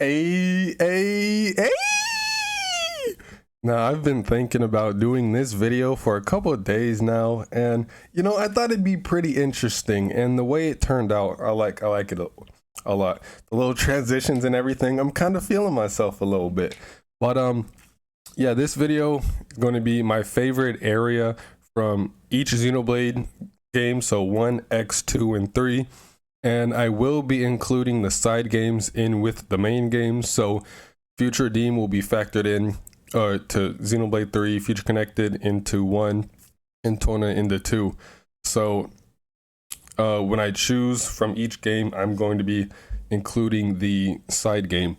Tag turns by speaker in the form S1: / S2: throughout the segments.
S1: Hey. Now, I've been thinking about doing this video for a couple of days now, and I thought it'd be pretty interesting, and the way it turned out, I like it a lot. The little transitions and everything, I'm kind of feeling myself a little bit. But yeah, this video is going to be my favorite area from each Xenoblade game, so 1, X, 2, and 3. And I will be including the side games in with the main games, so Future Deem will be factored in to Xenoblade 3, Future Connected into 1, and Torna into 2. So when I choose from each game, I'm going to be including the side game.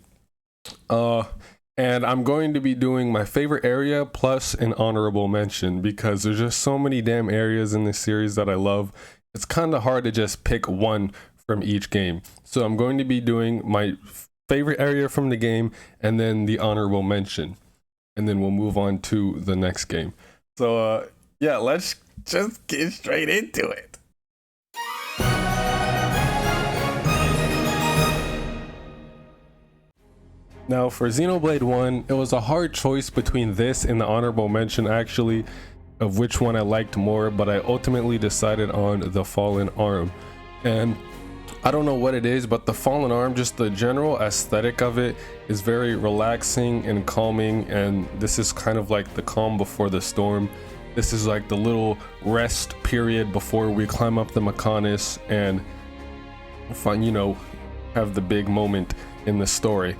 S1: And I'm going to be doing my favorite area plus an honorable mention, because there's just so many damn areas in this series that I love. It's kind of hard to just pick one from each game. So I'm going to be doing my favorite area from the game and then the honorable mention. And then we'll move on to the next game. So yeah, let's just get straight into it. Now for Xenoblade 1, it was a hard choice between this and the honorable mention actually, of which one I liked more, but I ultimately decided on the Fallen Arm. And I don't know what it is, but the Fallen Arm, just the general aesthetic of it is very relaxing and calming, and this is kind of like the calm before the storm. This is like the little rest period before we climb up the Mechanis and have the big moment in the story.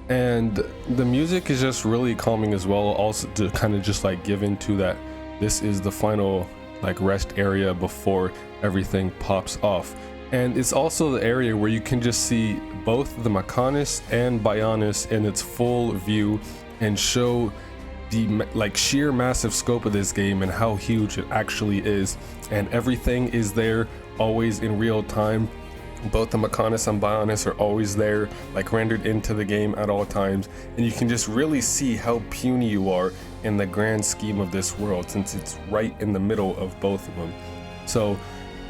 S1: And the music is just really calming as well, also to kind of just like give into that this is the final like rest area before everything pops off. And it's also the area where you can just see both the Mechanis and Bionis in its full view and show the like sheer massive scope of this game and how huge it actually is. And everything is there always in real time. Both the Mechanis and Bionis are always there, like rendered into the game at all times. And you can just really see how puny you are in the grand scheme of this world, since it's right in the middle of both of them. So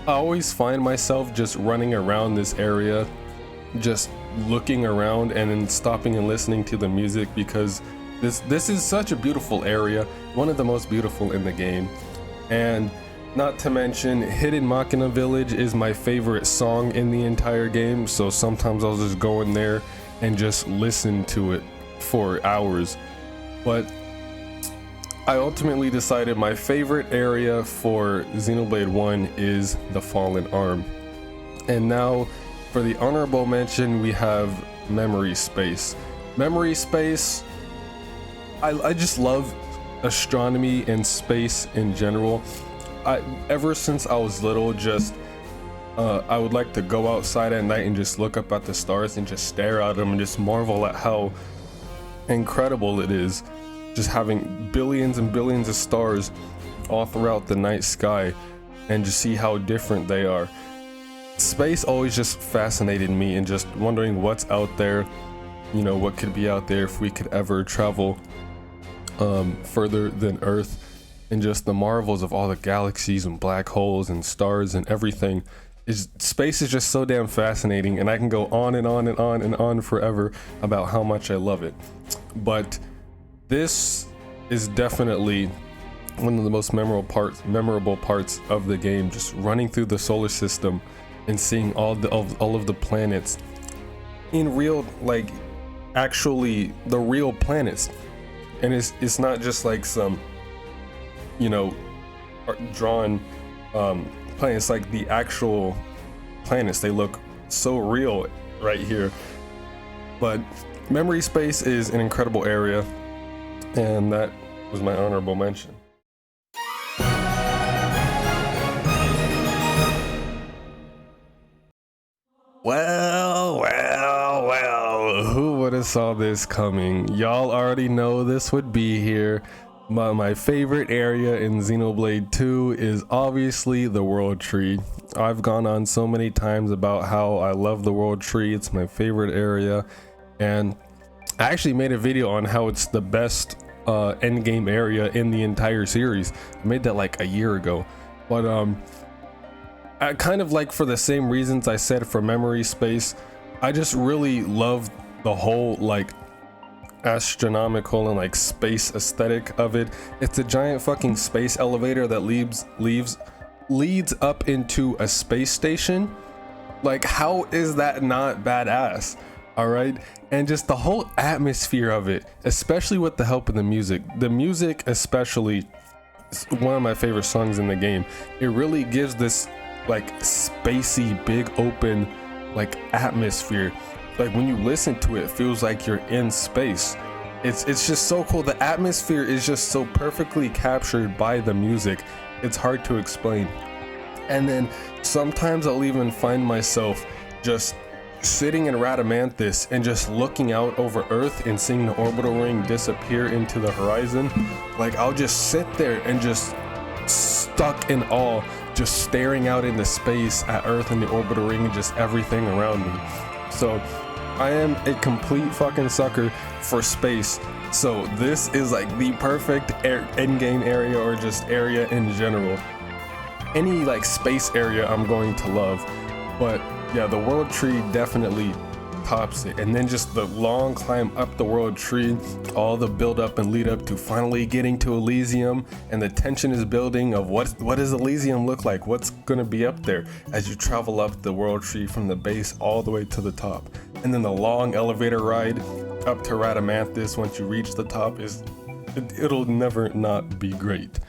S1: I always find myself just running around this area, just looking around and then stopping and listening to the music, because this is such a beautiful area, one of the most beautiful in the game. And not to mention, Hidden Machina Village is my favorite song in the entire game, so sometimes I'll just go in there and just listen to it for hours. But I ultimately decided my favorite area for Xenoblade 1 is the Fallen Arm. And now for the honorable mention, we have Memory Space. Memory Space, I just love astronomy and space in general. Ever since I was little, I would like to go outside at night and just look up at the stars and just stare at them and just marvel at how incredible it is. Just having billions and billions of stars all throughout the night sky and just see how different they are. Space always just fascinated me, and just wondering what's out there, what could be out there if we could ever travel further than Earth, and just the marvels of all the galaxies and black holes and stars and everything. Space is just so damn fascinating, and I can go on and on and on and on forever about how much I love it. But this is definitely one of the most memorable parts of the game, just running through the solar system and seeing all of the planets in real, like actually the real planets. And it's not just like some drawn planets, like the actual planets. They look so real right here. But Memory Space is an incredible area, and that was my honorable mention. Well, who would have saw this coming? Y'all already know this would be here. My favorite area in Xenoblade 2 is obviously the World Tree. I've gone on so many times about how I love the World Tree. It's my favorite area, and I actually made a video on how it's the best endgame area in the entire series. I made that like a year ago. But I kind of like, for the same reasons I said for Memory Space, I just really love the whole like astronomical and like space aesthetic of it. It's a giant fucking space elevator that leads up into a space station. Like, how is that not badass? All right. And just the whole atmosphere of it, especially with the help of the music. The music especially is one of my favorite songs in the game. It really gives this like spacey, big open like atmosphere. Like when you listen to it, it feels like you're in space. It's just so cool. The atmosphere is just so perfectly captured by the music. It's hard to explain. And then sometimes I'll even find myself just sitting in Radamanthus and just looking out over Earth and seeing the orbital ring disappear into the horizon. Like I'll just sit there and just stuck in awe, just staring out into space at Earth and the orbital ring and just everything around me. So I am a complete fucking sucker for space. So this is like the perfect endgame area, or just area in general. Any like space area I'm going to love. But yeah, the world tree definitely tops it. And then just the long climb up the world tree, all the build up and lead up to finally getting to Elysium, and the tension is building of what does Elysium look like, what's gonna be up there as you travel up the world tree from the base all the way to the top. And then the long elevator ride up to Radamanthus once you reach the top it'll never not be great.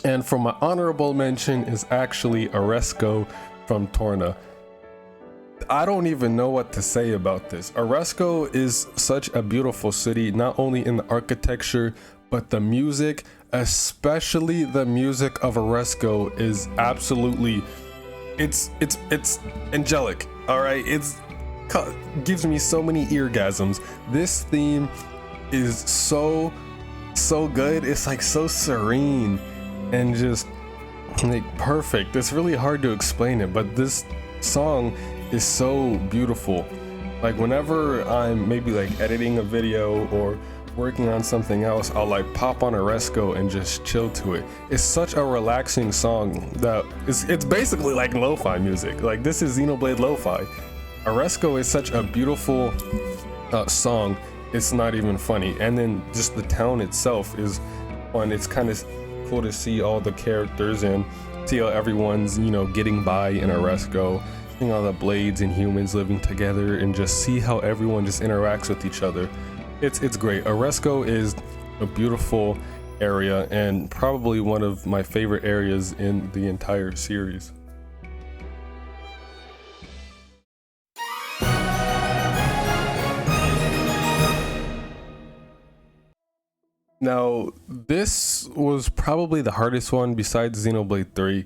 S1: And for my honorable mention is actually Oresco from Torna. I don't even know what to say about this. Oresco is such a beautiful city, not only in the architecture, but the music, especially the music of Oresco is absolutely, it's angelic, all right? Gives me so many eargasms. This theme is so good. It's like so serene and just like perfect. It's really hard to explain it, but this song is so beautiful. Like whenever I'm maybe like editing a video or working on something else, I'll like pop on Oresco and just chill to it. It's such a relaxing song that it's basically like lo-fi music. Like this is Xenoblade lo-fi. Oresco is such a beautiful song, it's not even funny. And then just the town itself is fun. It's kind of cool to see all the characters and see how everyone's, you know, getting by in Oresco, seeing all the blades and humans living together, and just see how everyone just interacts with each other. It's great. Oresco is a beautiful area and probably one of my favorite areas in the entire series. Now, this was probably the hardest one besides Xenoblade 3,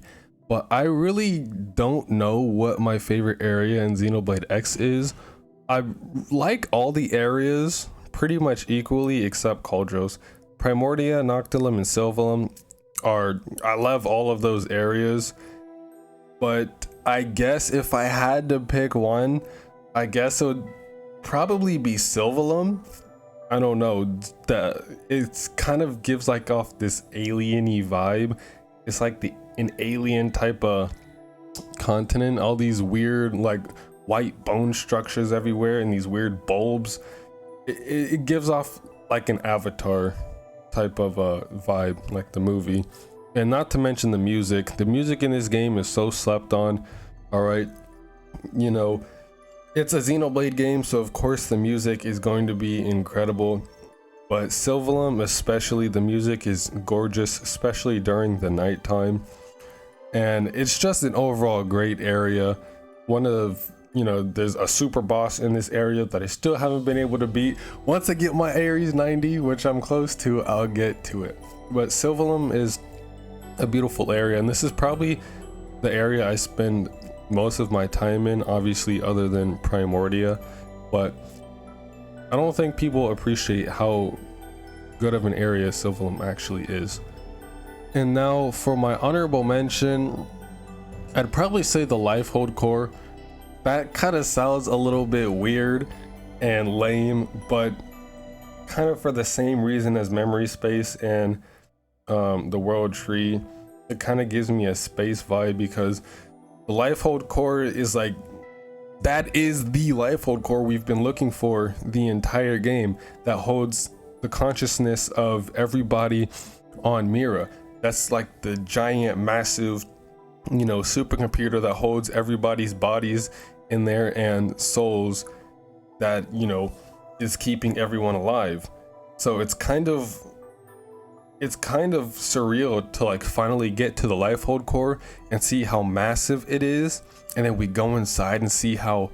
S1: but I really don't know what my favorite area in Xenoblade X is. I like all the areas pretty much equally except Cauldros. Primordia, Noctilum, and Sylvalum I love all of those areas, but I guess if I had to pick one, I guess it would probably be Sylvalum. I don't know, it's kind of gives like off this alien-y vibe. It's like an alien type of continent, all these weird like white bone structures everywhere and these weird bulbs. It gives off like an Avatar type of vibe, like the movie. And not to mention the music in this game is so slept on. All right, you know, it's a Xenoblade game, so of course the music is going to be incredible, but Sylvalum especially, the music is gorgeous, especially during the nighttime. And it's just an overall great area. One of, you know, there's a super boss in this area that I still haven't been able to beat. Once I get my Ares 90, which I'm close to, I'll get to it. But Sylvalum is a beautiful area, and this is probably the area I spend most of my time in, obviously other than Primordia, but I don't think people appreciate how good of an area Sylvalum actually is. And now for my honorable mention, I'd probably say the Lifehold Core. That kind of sounds a little bit weird and lame, but kind of for the same reason as Memory Space and the World Tree, it kind of gives me a space vibe, because the Lifehold Core is like that is the life hold core we've been looking for the entire game, that holds the consciousness of everybody on Mira. That's like the giant, massive, supercomputer that holds everybody's bodies in there and souls that, is keeping everyone alive. So it's kind of surreal to like finally get to the life hold core and see how massive it is, and then we go inside and see how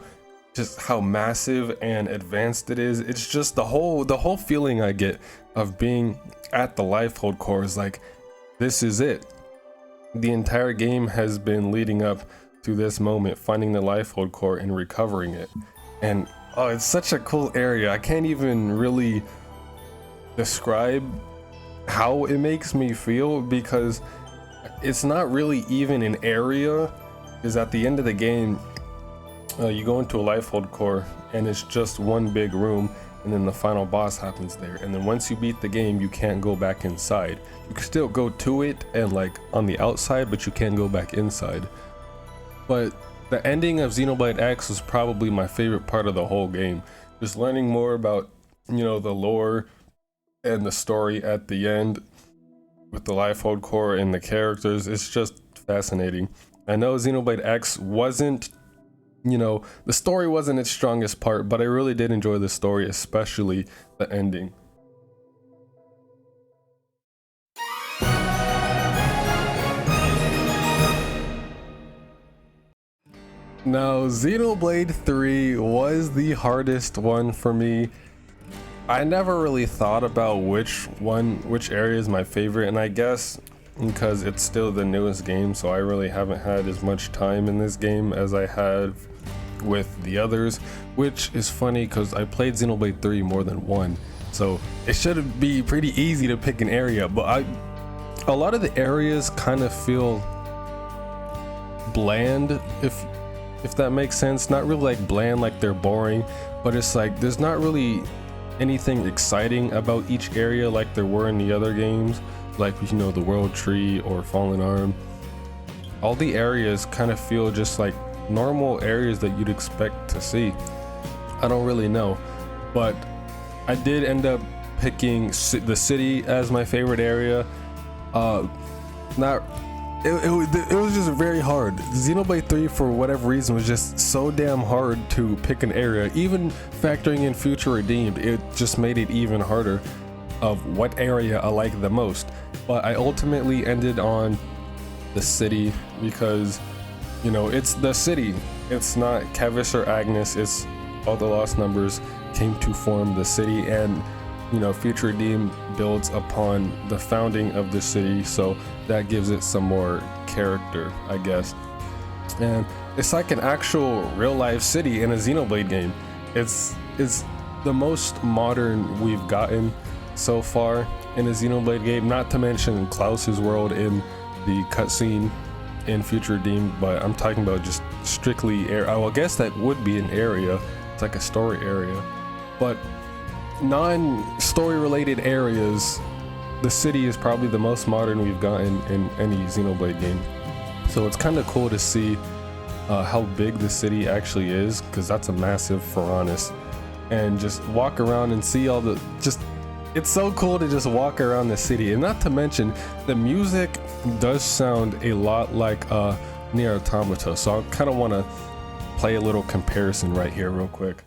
S1: massive and advanced it is. It's just the whole feeling I get of being at the life hold core is like, this is it. The entire game has been leading up to this moment, finding the life hold core and recovering it. And oh, it's such a cool area. I can't even really describe how it makes me feel, because it's not really even an area, because at the end of the game you go into a life hold core and it's just one big room, and then the final boss happens there, and then once you beat the game you can't go back inside. You can still go to it and like on the outside, but you can't go back inside. But the ending of Xenoblade X was probably my favorite part of the whole game, just learning more about the lore and the story at the end with the life hold core and the characters. It's just fascinating. I know Xenoblade X wasn't, the story wasn't its strongest part, but I really did enjoy the story, especially the ending. Now, Xenoblade 3 was the hardest one for me. I never really thought about which area is my favorite, and I guess because it's still the newest game, so I really haven't had as much time in this game as I have with the others, which is funny because I played Xenoblade 3 more than one, so it should be pretty easy to pick an area, but a lot of the areas kind of feel bland, if that makes sense. Not really like bland like they're boring, but it's like there's not really anything exciting about each area like there were in the other games, like the World Tree or Fallen Arm. All the areas kind of feel just like normal areas that you'd expect to see. I don't really know, but I did end up picking the city as my favorite area. It was just very hard. Xenoblade 3, for whatever reason, was just so damn hard to pick an area. Even factoring in Future Redeemed, it just made it even harder of what area I like the most. But I ultimately ended on the city because, it's the city. It's not Kevis or Agnes, it's all the lost numbers came to form the city, and Future Redeemed builds upon the founding of the city, so that gives it some more character, I guess. And it's like an actual real life city in a Xenoblade game. It's the most modern we've gotten so far in a Xenoblade game, not to mention Klaus's world in the cutscene in Future Redeemed, but I'm talking about just strictly I guess that would be an area. It's like a story area, but non-story related areas, the city is probably the most modern we've gotten in any Xenoblade game. So it's kind of cool to see how big the city actually is, because that's a massive Faranis, and just walk around and see all the it's so cool to just walk around the city. And not to mention, the music does sound a lot like Nier Automata, so I kind of want to play a little comparison right here real quick.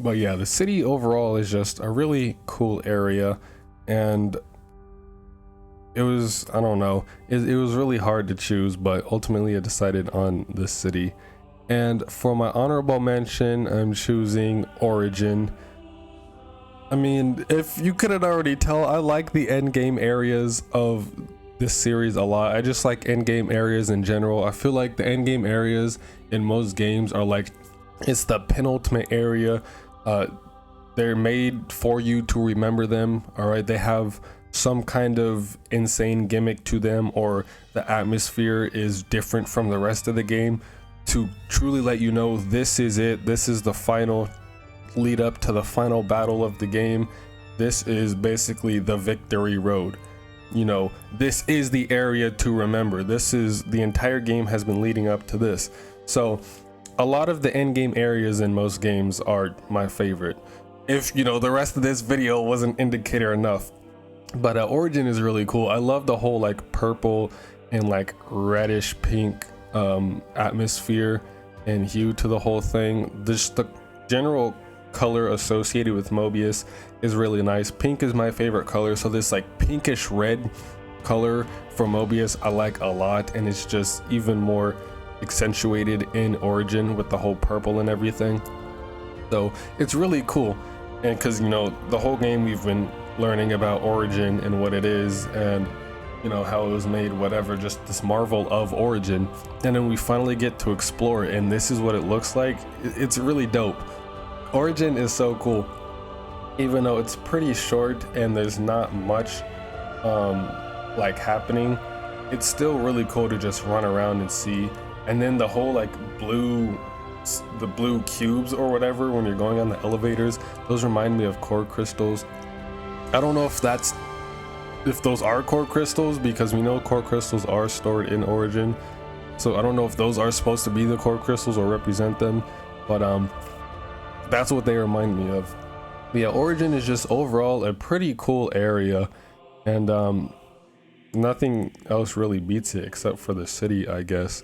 S1: But yeah, the city overall is just a really cool area, and it was, I don't know, it was really hard to choose, but ultimately I decided on this city. And for my honorable mention, I'm choosing Origin. I mean, if you couldn't already tell, I like the end game areas of this series a lot. I just like end game areas in general. I feel like the end game areas in most games are like, it's the penultimate area. They're made for you to remember them. All right, they have some kind of insane gimmick to them, or the atmosphere is different from the rest of the game to truly let you know this is it. This is the final lead up to the final battle of the game. This is basically the victory road. You know, this is the area to remember. This is, the entire game has been leading up to this. So a lot of the end game areas in most games are my favorite. If you know, the rest of this video was an indicator enough. But Origin is really cool. I love the whole like purple and like reddish pink atmosphere and hue to the whole thing. Just the general color associated with Mobius is really nice. Pink is my favorite color, so this like pinkish red color for Mobius I like a lot, and it's just even more accentuated in Origin with the whole purple and everything. So it's really cool, and because you know the whole game we've been learning about Origin and what it is, and you know how it was made, whatever, just this marvel of Origin, and then we finally get to explore it, and this is what it looks like. It's really dope. Origin is so cool, even though it's pretty short and there's not much like happening. It's still really cool to just run around and see. And then the whole like the blue cubes or whatever when you're going on the elevators, those remind me of core crystals. I don't know if those are core crystals, because we know core crystals are stored in Origin, so I don't know if those are supposed to be the core crystals or represent them, but that's what they remind me of. But yeah, Origin is just overall a pretty cool area, and nothing else really beats it except for the city, I guess.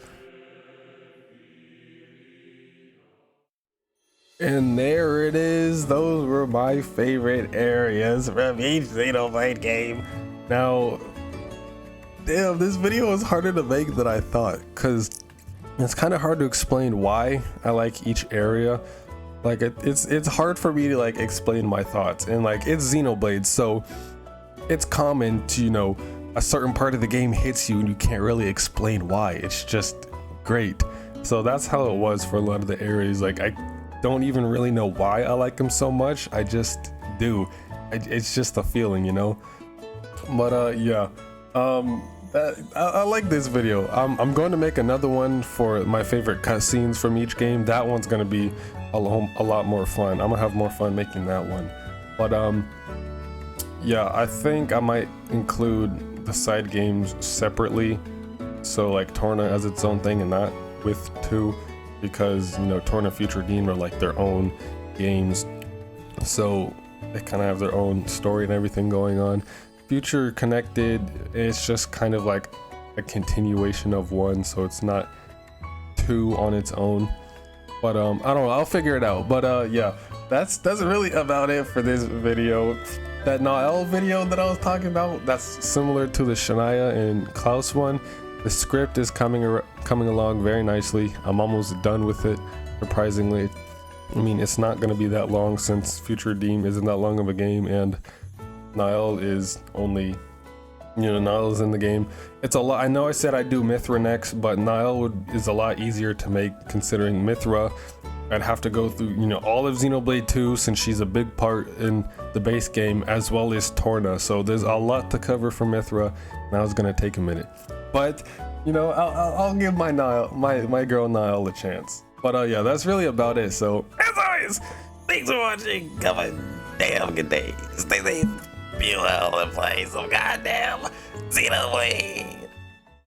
S1: And there it is. Those were my favorite areas from each Xenoblade game. Now, damn, this video was harder to make than I thought, because it's kind of hard to explain why I like each area. Like it's hard for me to like explain my thoughts, and like it's Xenoblade, so it's common to, you know, a certain part of the game hits you and you can't really explain why. It's just great. So that's how it was for a lot of the areas. Like I don't even really know why I like them so much. I just do. It's just a feeling, you know. But yeah, I like this video. I'm going to make another one for my favorite cutscenes from each game. That one's going to be a lot more fun. I'm gonna have more fun making that one. But yeah, I think I might include the side games separately, so like Torna as its own thing and not with 2, because you know Torna Future Dean are like their own games, so they kind of have their own story and everything going on. Future Connected, it's just kind of like a continuation of 1, so it's not 2 on its own. But I don't know, I'll figure it out. But yeah, that's really about it for this video. That Nael video that I was talking about, that's similar to the Shania and Klaus one. The script is coming along very nicely. I'm almost done with it, surprisingly. I mean, it's not going to be that long, since Future Deem isn't that long of a game, and Nael is only, you know, Nael is in the game. It's a lot. I know I said I'd do Mithra next, but Nael is a lot easier to make, considering Mithra I'd have to go through, you know, all of Xenoblade 2, since she's a big part in the base game, as well as Torna. So there's a lot to cover for Mithra, and that was gonna take a minute. But you know, I'll give my Nael, my girl Nael, a chance. But yeah, that's really about it. So as always, thanks for watching. Have a damn good day. Stay safe. Be well and play some goddamn Xenoblade.